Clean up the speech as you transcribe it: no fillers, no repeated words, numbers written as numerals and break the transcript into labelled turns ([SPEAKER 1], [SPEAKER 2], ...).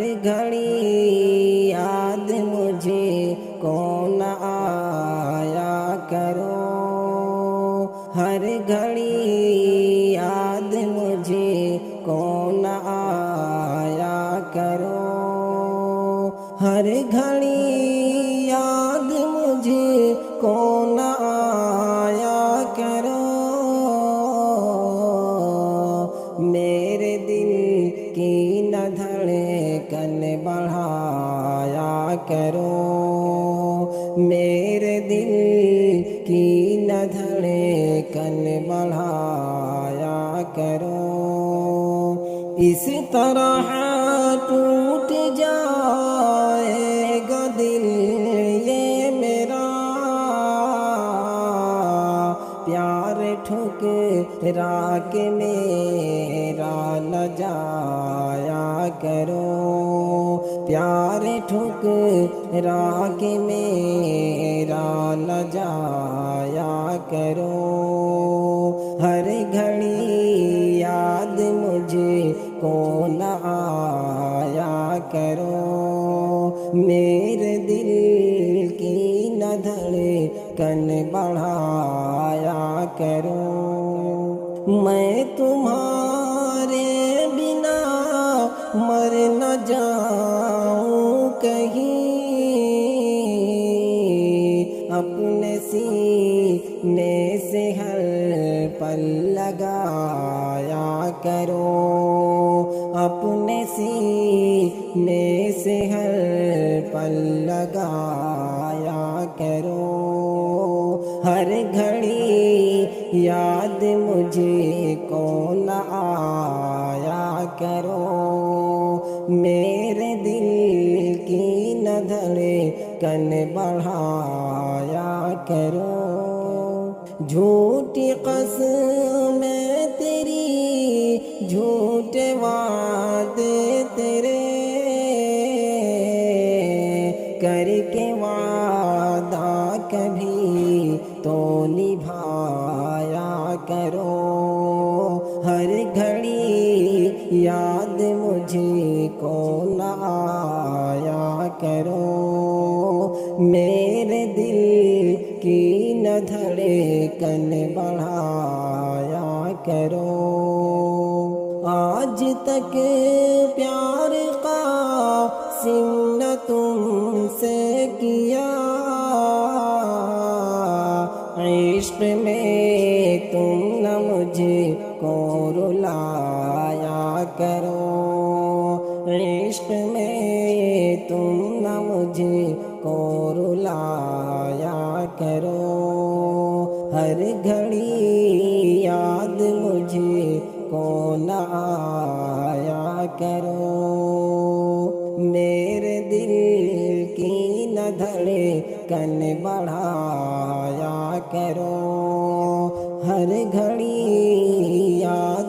[SPEAKER 1] ہر گھڑی یاد مجھے کو نہ آیا کرو، ہر گھڑی یاد مجھے کو نہ آیا کرو، ہر گھڑی یاد مجھے کو نہ آیا کرو، میرے دل کی نہ دھڑکن بڑھایا کرو، میرے دل کی نہ دھڑکن بڑھایا کرو، اس طرح ٹوٹ جائے گا دل یہ میرا، پیار ٹھکرا کے میرا نہ جایا کرو، پیار ٹھکرا کے میرا نہ جایا کرو، ہر گھڑی یاد مجھے کو نہ آیا کرو، میرے دل کی نہ دھڑکن بڑھایا کرو، میں تمہارے بنا مر نہ جاؤں کہیں، اپنے سینے سے ہر پل لگایا کرو، اپنے سینے سے ہر پل لگایا کرو، ہر گھڑی یاد مجھے کو نہ آیا کرو، میرے دل کی نہ دھڑکن بڑھایا کرو، جھوٹی قسمیں تیری جھوٹے وعدے تیرے، کر کے وعدہ کبھی تو نبھایا کرو، ہر گھڑی یاد مجھے کو نہ آیا کرو، میرے دل کی نہ دھڑکن بڑھایا کرو، آج تک پیار قاسم نہ تم سے کیا، عشق میں تم نہ مجھے کو رلایا کرو، عشق میں تم نہ مجھے کو رلایا کرو، ہر گھڑی یاد مجھے کو نہ آیا کرو، میرے دل کی نہ دھڑکن بڑھایا کرو، ہر گھڑی یاد